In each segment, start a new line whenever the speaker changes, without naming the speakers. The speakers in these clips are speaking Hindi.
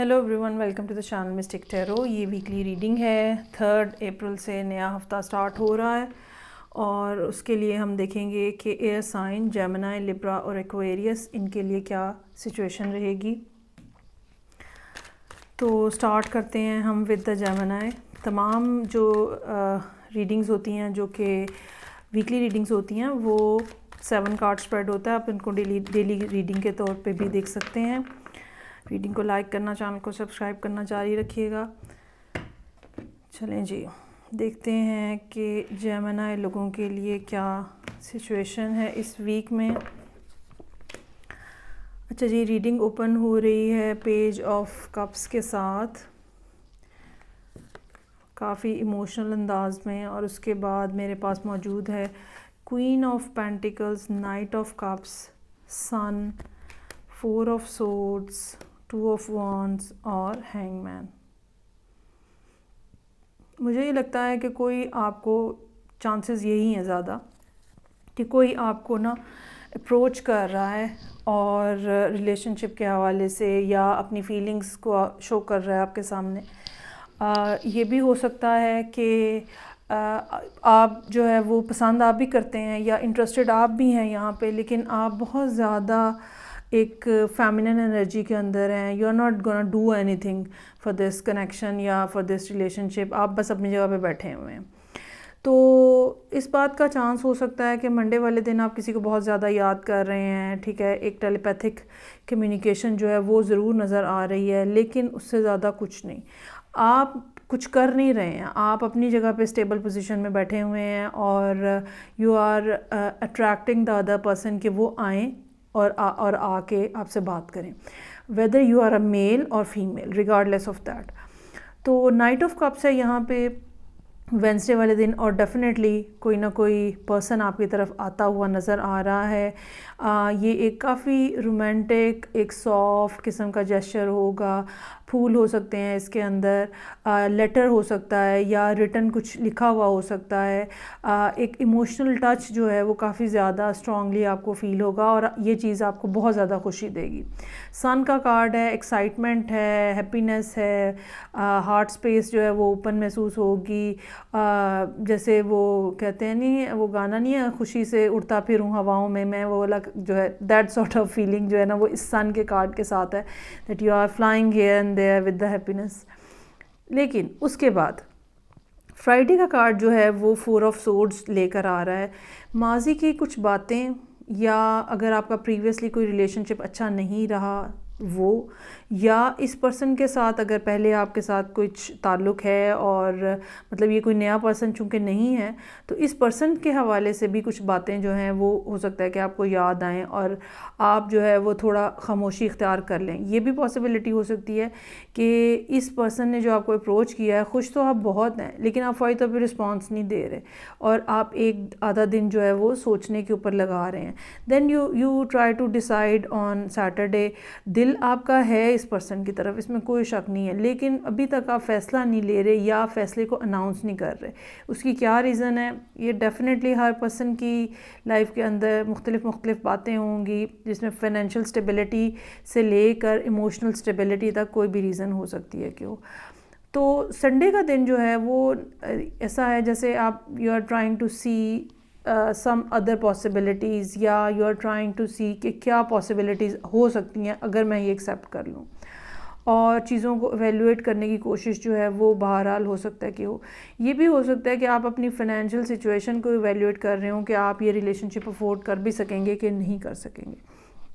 Hello everyone, welcome to the channel mystic tarot. ये वीकली रीडिंग है। 3 अप्रैल से नया हफ्ता स्टार्ट हो रहा है और उसके लिए हम देखेंगे कि एयर साइन जेमिनी, लिब्रा और एक्वेरियस, इनके लिए क्या सिचुएशन रहेगी। तो स्टार्ट करते हैं हम विद द जेमिनी। तमाम जो रीडिंग्स होती हैं, जो कि वीकली रीडिंग्स होती हैं, वो 7 कार्ड स्प्रेड होता है। आप इनको डेली रीडिंग के तौर पे भी देख सकते हैं। रीडिंग को लाइक करना, चैनल को सब्सक्राइब करना जारी रखिएगा। चलें जी, देखते हैं कि जेमिनी लोगों के लिए क्या सिचुएशन है इस वीक में। अच्छा जी, रीडिंग ओपन हो रही है पेज ऑफ कप्स के साथ, काफ़ी इमोशनल अंदाज में। और उसके बाद मेरे पास मौजूद है queen of pentacles, knight of cups, sun, 4 of swords, 2 of wands और हैंगमैन। मुझे ये लगता है कि कोई आपको, चांसेस यही हैं ज़्यादा कि कोई आपको ना अप्रोच कर रहा है और रिलेशनशिप के हवाले से या अपनी फीलिंग्स को शो कर रहा है आपके सामने। ये भी हो सकता है कि आप जो है वो पसंद आप भी करते हैं या इंटरेस्टेड आप भी हैं यहाँ पे, लेकिन आप बहुत ज़्यादा एक फेमिनिन एनर्जी के अंदर हैं। You are not gonna do anything for this connection या फॉर दिस रिलेशनशिप। आप बस अपनी जगह पे बैठे हुए हैं। तो इस बात का चांस हो सकता है कि मंडे वाले दिन आप किसी को बहुत ज़्यादा याद कर रहे हैं, ठीक है। एक टेलीपैथिक कम्युनिकेशन जो है वो ज़रूर नज़र आ रही है, लेकिन उससे ज़्यादा कुछ नहीं। आप कुछ कर नहीं रहे हैं, आप अपनी जगह पे स्टेबल पोजीशन में बैठे हुए हैं और you are attracting the other person कि वो आएँ और आके आपसे बात करें, whether you are a male और फीमेल, रिगार्डलेस ऑफ दैट। तो नाइट ऑफ कप्स है यहाँ पे वेंसडे वाले दिन, और डेफिनेटली कोई ना कोई पर्सन आपकी तरफ आता हुआ नज़र आ रहा है। ये एक काफ़ी रोमांटिक, एक सॉफ्ट किस्म का जेस्चर होगा। फूल हो सकते हैं इसके अंदर, लेटर हो सकता है या रिटन कुछ लिखा हुआ हो सकता है। एक इमोशनल टच जो है वो काफ़ी ज़्यादा स्ट्रांगली आपको फील होगा और ये चीज़ आपको बहुत ज़्यादा खुशी देगी। सन का कार्ड है, एक्साइटमेंट है, हैप्पीनेस है, हार्ट स्पेस जो है वो ओपन महसूस होगी। जैसे वो कहते हैं नहीं, वो गाना नहीं है, खुशी से उड़ता फिरूं हवाओं में मैं, वो वाला जो है दैट सॉर्ट ऑफ फीलिंग जो है ना वो इस सन के कार्ड के साथ है, that you are flying here and there with the happiness. लेकिन उसके बाद फ्राइडे का कार्ड जो है वो 4 ऑफ सोर्ड्स लेकर आ रहा है। माजी की कुछ बातें, या अगर आपका प्रीवियसली कोई रिलेशनशिप अच्छा नहीं रहा वो, या इस पर्सन के साथ अगर पहले आपके साथ कुछ ताल्लुक़ है और मतलब ये कोई नया पर्सन चूँकि नहीं है, तो इस पर्सन के हवाले से भी कुछ बातें जो हैं वो हो सकता है कि आपको याद आएँ और आप जो है वो थोड़ा खामोशी इख्तियार कर लें। ये भी पॉसिबिलिटी हो सकती है कि इस पर्सन ने जो आपको अप्रोच किया है, खुश तो आप बहुत हैं लेकिन आप फ़ौरी तौर पर रिस्पॉन्स नहीं दे रहे और आप एक आधा दिन जो है वो सोचने के ऊपर लगा रहे हैं। Then you try to decide on Saturday. दिल आपका है इस पर्सन की तरफ, इसमें कोई शक नहीं है, लेकिन अभी तक आप फ़ैसला नहीं ले रहे या फ़ैसले को अनाउंस नहीं कर रहे। उसकी क्या रीज़न है? ये डेफिनेटली हर पर्सन की लाइफ के अंदर मुख्तलिफ़ बातें होंगी, जिसमें फाइनेंशियल स्टेबिलिटी से लेकर इमोशनल स्टेबिलिटी तक कोई भी रीज़न हो सकती है क्यों। तो संडे का दिन जो है वो ऐसा है जैसे आप you are trying to see some other possibilities, या you are trying to see कि क्या possibilities हो सकती हैं अगर मैं ये एक्सेप्ट कर लूँ, और चीज़ों को एवेल्यूएट करने की कोशिश जो है वो बहरहाल हो सकता है कि हो। ये भी हो सकता है कि आप अपनी फाइनेंशियल सिचुएशन को एवेल्यूएट कर रहे हो कि आप ये रिलेशनशिप अफोर्ड कर भी सकेंगे कि नहीं कर सकेंगे।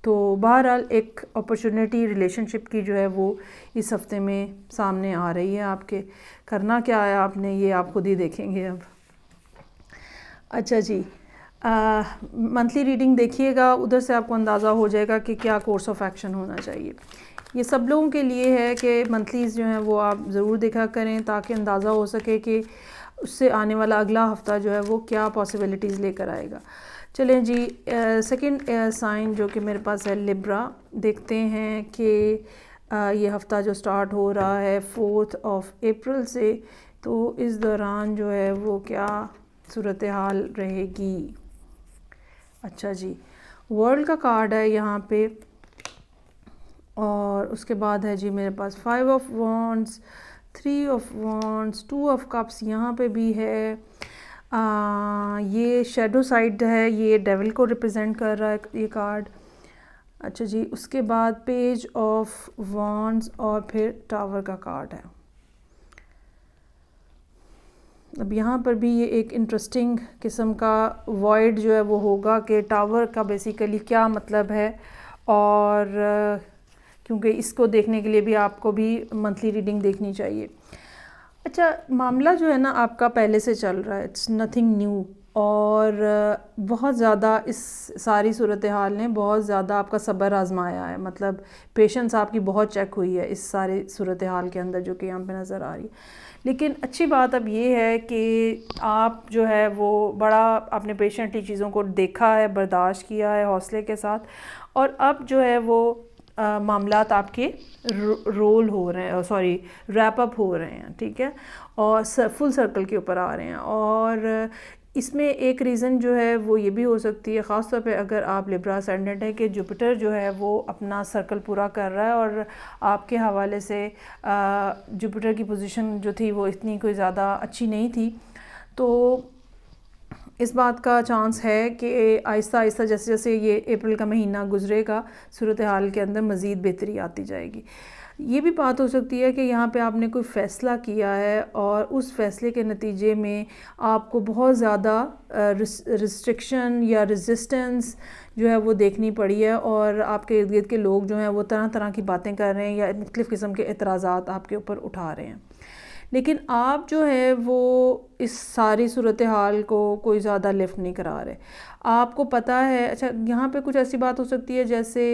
तो बहरहाल एक अपॉर्चुनिटी रिलेशनशिप की जो है वो इस हफ्ते में सामने आ रही है आपके। करना क्या है आपने, ये आप खुद ही देखेंगे अब। अच्छा जी, मंथली रीडिंग देखिएगा, उधर से आपको अंदाज़ा हो जाएगा कि क्या कोर्स ऑफ एक्शन होना चाहिए। ये सब लोगों के लिए है कि मंथलीज़ जो हैं वो आप ज़रूर देखा करें ताकि अंदाज़ा हो सके कि उससे आने वाला अगला हफ़्ता जो है वो क्या पॉसिबिलिटीज़ लेकर आएगा। चलें जी, सेकंड साइन जो कि मेरे पास है लिब्रा, देखते हैं कि ये हफ़्ता जो स्टार्ट हो रहा है 4 अप्रैल से, तो इस दौरान जो है वो क्या सूरत हाल रहेगी। अच्छा जी, वर्ल्ड का कार्ड है यहाँ पे, और उसके बाद है जी मेरे पास 5 of wands, 3 of wands, 2 of cups यहाँ पे भी है। ये शेडो साइड है, ये डेविल को रिप्रेजेंट कर रहा है ये कार्ड। अच्छा जी, उसके बाद पेज ऑफ वॉन्ड्स और फिर टावर का कार्ड है। अब यहाँ पर भी ये एक इंटरेस्टिंग किस्म का वॉइड जो है वो होगा कि टावर का बेसिकली क्या मतलब है, और क्योंकि इसको देखने के लिए भी आपको भी मंथली रीडिंग देखनी चाहिए। अच्छा, मामला जो है ना आपका पहले से चल रहा है, इट्स नथिंग न्यू, और बहुत ज़्यादा इस सारी सूरत हाल ने बहुत ज़्यादा आपका सब्र आजमाया है, मतलब पेशेंस आपकी बहुत चेक हुई है इस सारे सूरत हाल के अंदर जो कि यहाँ पे नज़र आ रही है। लेकिन अच्छी बात अब ये है कि आप जो है वो बड़ा आपने पेशेंटली चीज़ों को देखा है, बर्दाश्त किया है हौसले के साथ, और अब जो है वो मामलात आपके रोल हो रहे हैं, सॉरी रैप अप हो रहे हैं, ठीक है, और फुल सर्कल के ऊपर आ रहे हैं। और इसमें एक रीज़न जो है वो ये भी हो सकती है, ख़ास तौर पे अगर आप लिब्रा असेंडेंट है, कि जुपिटर जो है वो अपना सर्कल पूरा कर रहा है, और आपके हवाले से जुपिटर की पोजीशन जो थी वो इतनी कोई ज़्यादा अच्छी नहीं थी। तो इस बात का चांस है कि आहिस्ता आहिस्ता जैसे जैसे ये अप्रैल का महीना गुजरेगा, सूरत हाल के अंदर मज़ीद बेहतरी आती जाएगी। ये भी बात हो सकती है कि यहाँ पे आपने कोई फ़ैसला किया है और उस फ़ैसले के नतीजे में आपको बहुत ज़्यादा रिस्ट्रिक्शन या रेजिस्टेंस जो है वो देखनी पड़ी है, और आपके इर्द गिर्द के लोग जो हैं वो तरह तरह की बातें कर रहे हैं या मुख्तलिफ़ किस्म के एतराज़ात आपके ऊपर उठा रहे हैं। लेकिन आप जो है वो इस सारी सूरत हाल को कोई ज़्यादा लिफ्ट नहीं करा रहे, आपको पता है। अच्छा, यहाँ पे कुछ ऐसी बात हो सकती है जैसे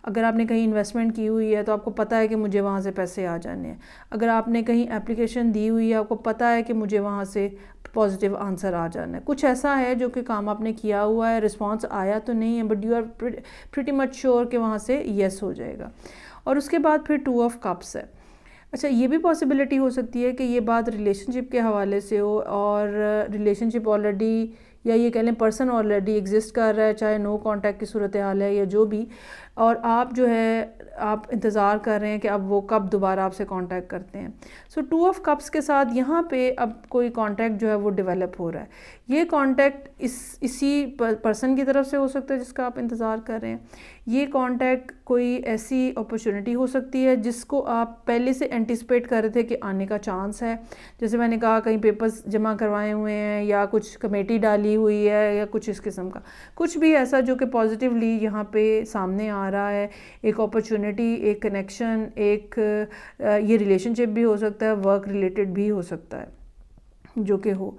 अगर आपने कहीं इन्वेस्टमेंट की हुई है तो आपको पता है कि मुझे वहाँ से पैसे आ जाने हैं। अगर आपने कहीं एप्लीकेशन दी हुई है, आपको पता है कि मुझे वहाँ से पॉजिटिव आंसर आ जाना है। कुछ ऐसा है जो कि काम आपने किया हुआ है, रिस्पॉन्स आया तो नहीं है, but you are pretty much sure कि वहाँ से येस हो जाएगा। और उसके बाद फिर 2 ऑफ कप्स है। अच्छा, ये भी पॉसिबिलिटी हो सकती है कि ये बात रिलेशनशिप के हवाले से हो, और रिलेशनशिप ऑलरेडी, या ये कह लें पर्सन ऑलरेडी एग्जिस्ट कर रहा है, चाहे नो कांटेक्ट की सूरत हाल है या जो भी, और आप जो है आप इंतज़ार कर रहे हैं कि अब वो कब दोबारा आपसे कांटेक्ट करते हैं। सो 2 ऑफ कप्स के साथ यहाँ पे अब कोई कांटेक्ट जो है वो डेवलप हो रहा है। ये कांटेक्ट इसी पर्सन की तरफ से हो सकता है जिसका आप इंतज़ार कर रहे हैं। ये कांटेक्ट कोई ऐसी अपॉर्चुनिटी हो सकती है जिसको आप पहले से एंटिसिपेट कर रहे थे कि आने का चांस है। जैसे मैंने कहा, कहीं पेपर्स जमा करवाए हुए हैं या कुछ कमेटी डाली हुई है या कुछ इस किस्म का, कुछ भी ऐसा जो कि पॉजिटिवली यहाँ पे सामने आ रहा है। एक अपॉर्चुनिटी, एक कनेक्शन, एक ये रिलेशनशिप भी हो सकता है, वर्क रिलेटेड भी हो सकता है जो कि हो।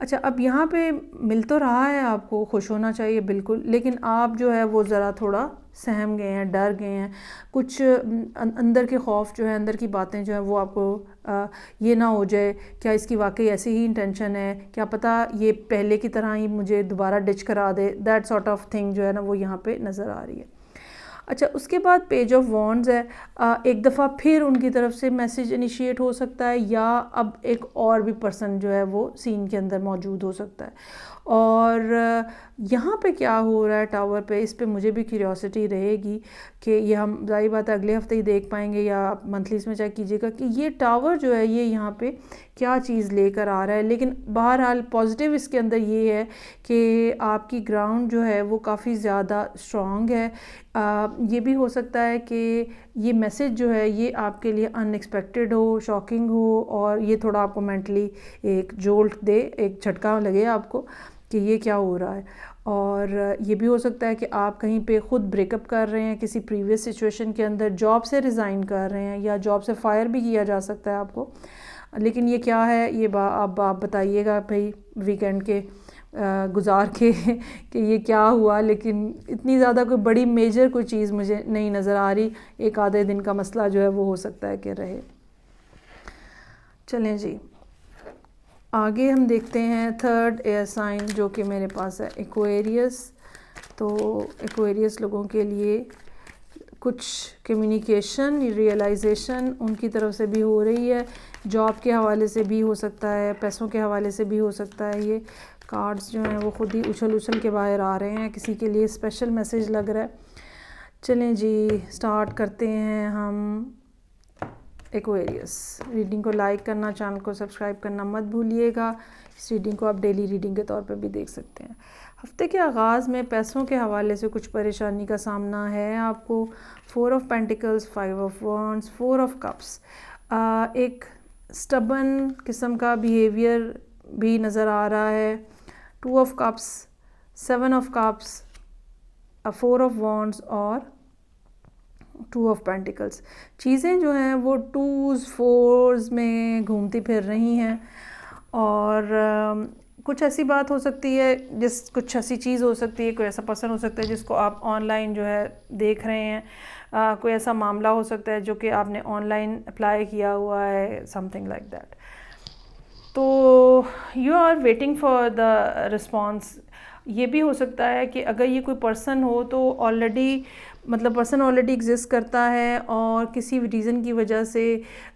अच्छा, अब यहाँ पे मिल तो रहा है, आपको खुश होना चाहिए बिल्कुल, लेकिन आप जो है वो ज़रा थोड़ा सहम गए हैं, डर गए हैं। कुछ अंदर के खौफ जो है, अंदर की बातें जो है वो आपको ये ना हो जाए, क्या इसकी वाकई ऐसी ही इंटेंशन है, क्या पता ये पहले की तरह ही मुझे दोबारा डिच करा दे, दैट सॉर्ट ऑफ थिंग जो है ना वो यहाँ पे नज़र आ रही है। अच्छा, उसके बाद पेज ऑफ वॉन्ड्स है। एक दफ़ा फिर उनकी तरफ से मैसेज इनिशिएट हो सकता है, या अब एक और भी पर्सन जो है वो सीन के अंदर मौजूद हो सकता है। और यहाँ पे क्या हो रहा है टावर पे, इस पे मुझे भी क्यूरियोसिटी रहेगी कि ये हम ज़ाहिर बात है अगले हफ्ते ही देख पाएंगे, या आप मंथली इसमें चेक कीजिएगा कि ये टावर जो है ये यहाँ पे क्या चीज़ लेकर आ रहा है। लेकिन बहरहाल पॉजिटिव इसके अंदर ये है कि आपकी ग्राउंड जो है वो काफ़ी ज़्यादा स्ट्रॉन्ग है। ये भी हो सकता है कि ये मैसेज जो है ये आपके लिए अनएक्सपेक्टेड हो, शॉकिंग हो, और ये थोड़ा आपको मेंटली एक जोल्ट दे, एक झटका लगे आपको कि ये क्या हो रहा है। और ये भी हो सकता है कि आप कहीं पे ख़ुद ब्रेकअप कर रहे हैं किसी प्रीवियस सिचुएशन के अंदर, जॉब से रिज़ाइन कर रहे हैं, या जॉब से फायर भी किया जा सकता है आपको। लेकिन ये क्या है, ये आप बताइएगा भाई वीकेंड के गुजार के कि ये क्या हुआ। लेकिन इतनी ज़्यादा कोई बड़ी मेजर कोई चीज़ मुझे नहीं नज़र आ रही। एक आधे दिन का मसला जो है वो हो सकता है कि रहे। चलें जी, आगे हम देखते हैं थर्ड एयर साइन जो कि मेरे पास है एक्वेरियस। तो एक्वेरियस लोगों के लिए कुछ कम्युनिकेशन, रियलाइजेशन उनकी तरफ से भी हो रही है, जॉब के हवाले से भी हो सकता है, पैसों के हवाले से भी हो सकता है। ये कार्ड्स जो हैं वो ख़ुद ही उछल उछल के बाहर आ रहे हैं, किसी के लिए स्पेशल मैसेज लग रहा है। चलें जी, स्टार्ट करते हैं हम एक्वेरियस। रीडिंग को लाइक करना, चैनल को सब्सक्राइब करना मत भूलिएगा। इस रीडिंग को आप डेली रीडिंग के तौर पे भी देख सकते हैं। हफ्ते के आगाज़ में पैसों के हवाले से कुछ परेशानी का सामना है आपको। 4 of pentacles, 5 of wands, 4 of cups. एक स्टबन किस्म का बिहेवियर भी नज़र आ रहा है। 2 of cups, 7 of cups, 4 of wands और 2 ऑफ पेंटिकल्स। चीज़ें जो हैं वो 2s 4s में घूमती फिर रही हैं और कुछ ऐसी बात हो सकती है कुछ ऐसी चीज़ हो सकती है, कोई ऐसा पर्सन हो सकता है जिसको आप ऑनलाइन जो है देख रहे हैं। कोई ऐसा मामला हो सकता है जो कि आपने ऑनलाइन अप्लाई किया हुआ है, समथिंग लाइक दैट। तो you are waiting for the response. ये भी हो सकता है कि अगर ये कोई पर्सन हो तो पर्सन ऑलरेडी एग्जिस्ट करता है और किसी रीज़न की वजह से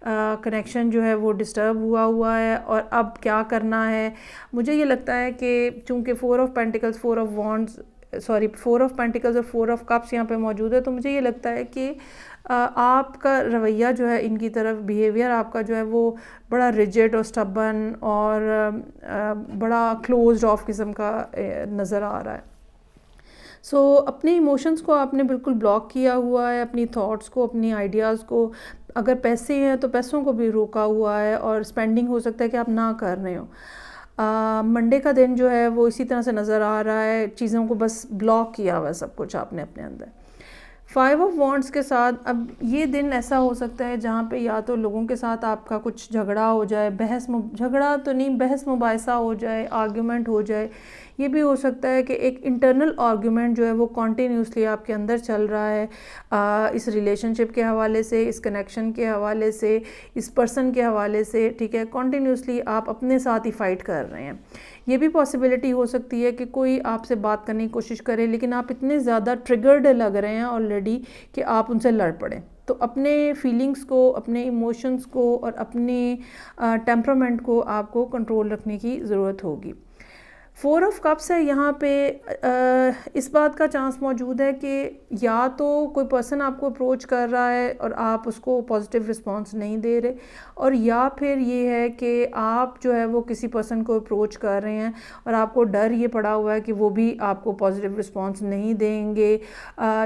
कनेक्शन जो है वो डिस्टर्ब हुआ है और अब क्या करना है। मुझे ये लगता है कि चूँकि 4 of pentacles, 4 of wands, 4 of pentacles और 4 ऑफ कप्स यहाँ पे मौजूद है, तो मुझे ये लगता है कि आपका रवैया जो है इनकी तरफ, बिहेवियर आपका जो है वो बड़ा रिजिड और स्टबन और बड़ा क्लोज्ड ऑफ किस्म का नज़र आ रहा है। सो अपने इमोशंस को आपने बिल्कुल ब्लॉक किया हुआ है, अपनी थॉट्स को, अपनी आइडियाज़ को। अगर पैसे हैं तो पैसों को भी रोका हुआ है और स्पेंडिंग हो सकता है कि आप ना कर रहे हो। मंडे का दिन जो है वो इसी तरह से नज़र आ रहा है, चीज़ों को बस ब्लॉक किया हुआ है सब कुछ आपने अपने अंदर। 5 ऑफ वॉन्ड्स के साथ अब ये दिन ऐसा हो सकता है जहाँ पे या तो लोगों के साथ आपका कुछ झगड़ा हो जाए, झगड़ा तो नहीं, बहस मुबाहिसा हो जाए, आर्ग्यूमेंट हो जाए। ये भी हो सकता है कि एक इंटरनल आर्ग्यूमेंट जो है वो कॉन्टीन्यूसली आपके अंदर चल रहा है, इस रिलेशनशिप के हवाले से, इस कनेक्शन के हवाले से, इस पर्सन के हवाले से, ठीक है। कॉन्टीन्यूसली आप अपने साथ ही फाइट कर रहे हैं। ये भी पॉसिबिलिटी हो सकती है कि कोई आपसे बात करने की कोशिश करे लेकिन आप इतने ज़्यादा ट्रिगर्ड लग रहे हैं ऑलरेडी कि आप उनसे लड़ पड़ें। तो अपने फीलिंग्स को, अपने इमोशंस को और अपने टेम्परामेंट को आपको कंट्रोल रखने की ज़रूरत होगी। 4 ऑफ कप्स है यहाँ पे। इस बात का चांस मौजूद है कि या तो कोई पर्सन आपको अप्रोच कर रहा है और आप उसको पॉजिटिव रिस्पांस नहीं दे रहे, और या फिर ये है कि आप जो है वो किसी पर्सन को अप्रोच कर रहे हैं और आपको डर ये पड़ा हुआ है कि वो भी आपको पॉजिटिव रिस्पांस नहीं देंगे।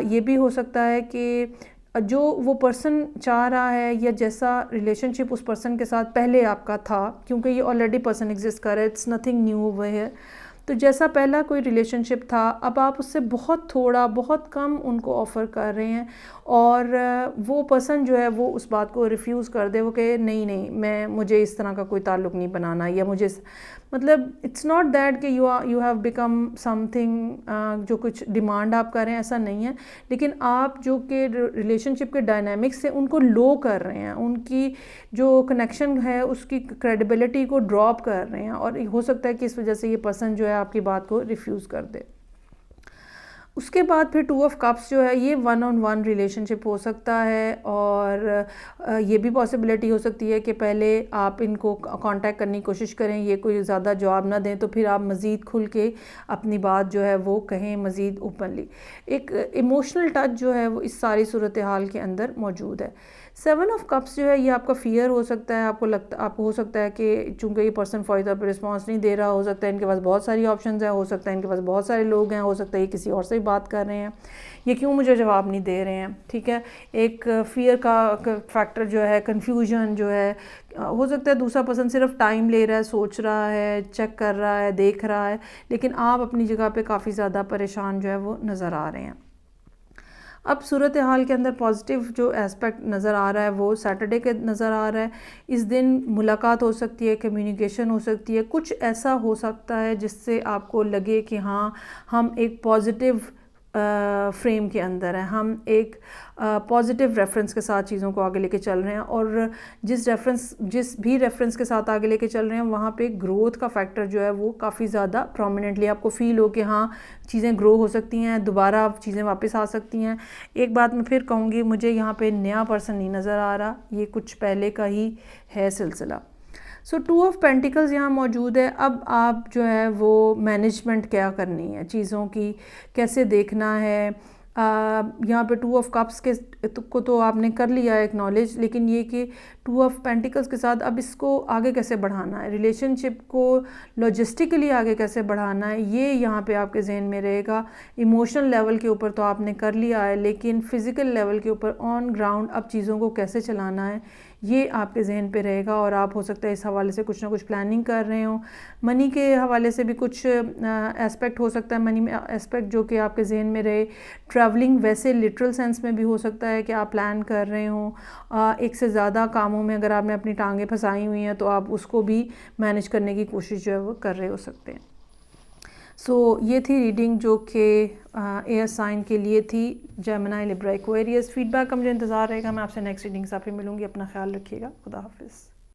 ये भी हो सकता है कि जो वो पर्सन चाह रहा है या जैसा रिलेशनशिप उस पर्सन के साथ पहले आपका था, क्योंकि ये ऑलरेडी पर्सन एग्जिस्ट कर रहा है, it's nothing new over here. तो जैसा पहला कोई रिलेशनशिप था, अब आप उससे बहुत थोड़ा, बहुत कम उनको ऑफ़र कर रहे हैं और वो पर्सन जो है वो उस बात को रिफ्यूज़ कर दे, वो कहे नहीं, मुझे इस तरह का कोई ताल्लुक़ नहीं बनाना, या मुझे इट्स नॉट दैट कि यू हैव बिकम समथिंग, जो कुछ डिमांड आप कर रहे हैं ऐसा नहीं है, लेकिन आप जो कि रिलेशनशिप के डायनामिक्स से उनको लो कर रहे हैं, उनकी जो कनेक्शन है उसकी क्रेडिबिलिटी को ड्रॉप कर रहे हैं, और हो सकता है कि इस वजह से ये पर्सन जो है आपकी बात को रिफ्यूज़ कर दे। उसके बाद फिर 2 ऑफ कप्स जो है ये 1-on-1 रिलेशनशिप हो सकता है, और ये भी पॉसिबिलिटी हो सकती है कि पहले आप इनको कांटेक्ट करने की कोशिश करें, ये कोई ज़्यादा जवाब ना दें तो फिर आप मज़ीद खुल के अपनी बात जो है वो कहें मज़ीद ओपनली। एक इमोशनल टच जो है वो इस सारी सूरत हाल के अंदर मौजूद है। 7 ऑफ कप्स जो है ये आपका फ़ियर हो सकता है, आपको हो सकता है कि चूँकि ये पर्सन फ़ौरी तौर पर रिस्पॉन्स नहीं दे रहा, हो सकता है इनके पास बहुत सारी ऑप्शंस हैं, हो सकता है इनके पास बहुत सारे लोग हैं, हो सकता है ये किसी और से भी बात कर रहे हैं, ये क्यों मुझे जवाब नहीं दे रहे हैं, ठीक है। एक फ़ियर का फैक्टर जो है, कन्फ्यूजन जो है, हो सकता है दूसरा पर्सन सिर्फ टाइम ले रहा है, सोच रहा है, चेक कर रहा है, देख रहा है, लेकिन आप अपनी जगह पे काफ़ी ज़्यादा परेशान जो है वो नज़र आ रहे हैं। अब सूरत हाल के अंदर पॉजिटिव जो एस्पेक्ट नज़र आ रहा है वो सैटरडे के नज़र आ रहा है। इस दिन मुलाकात हो सकती है, कम्युनिकेशन हो सकती है, कुछ ऐसा हो सकता है जिससे आपको लगे कि हाँ, हम एक पॉजिटिव फ्रेम के अंदर हैं, हम एक पॉजिटिव रेफरेंस के साथ चीज़ों को आगे लेके चल रहे हैं, और जिस भी रेफरेंस के साथ आगे लेके चल रहे हैं वहाँ पे ग्रोथ का फैक्टर जो है वो काफ़ी ज़्यादा प्रोमिनेंटली आपको फील हो कि हाँ, चीज़ें ग्रो हो सकती हैं, दोबारा चीज़ें वापस आ सकती हैं। एक बात मैं फिर कहूँगी, मुझे यहाँ पे नया पर्सन नहीं नज़र आ रहा, ये कुछ पहले का ही है सिलसिला। सो 2 ऑफ पेंटिकल्स यहाँ मौजूद है। अब आप जो है वो मैनेजमेंट क्या करनी है, चीज़ों की कैसे देखना है, यहाँ पे 2 ऑफ कप्स के को तो आपने कर लिया है एक्नॉलेज, लेकिन ये कि 2 ऑफ पेंटिकल्स के साथ अब इसको आगे कैसे बढ़ाना है, रिलेशनशिप को लॉजिस्टिकली आगे कैसे बढ़ाना है, ये यहाँ पे आपके जहन में रहेगा। इमोशनल लेवल के ऊपर तो आपने कर लिया है, लेकिन फ़िज़िकल लेवल के ऊपर ऑन ग्राउंड अब चीज़ों को कैसे चलाना है, ये आपके जहन पे रहेगा। और आप हो सकता है इस हवाले से कुछ ना कुछ प्लानिंग कर रहे हो। मनी के हवाले से भी कुछ एस्पेक्ट हो सकता है, मनी में एस्पेक्ट जो कि आपके जहन में रहे। ट्रैवलिंग वैसे लिटरल सेंस में भी हो सकता है कि आप प्लान कर रहे हो। एक से ज़्यादा कामों में अगर आपने अपनी टांगें फंसाई हुई हैं तो आप उसको भी मैनेज करने की कोशिश जो है वो कर रहे हो सकते हैं। ये थी रीडिंग जो कि एयर साइन के लिए थी, जेमिनी, लिब्रा, एक्वेरियस। फीडबैक का मुझे इंतज़ार रहेगा। मैं आपसे नेक्स्ट रीडिंग से फिर मिलूँगी। अपना ख्याल रखिएगा। खुदा हाफिज़।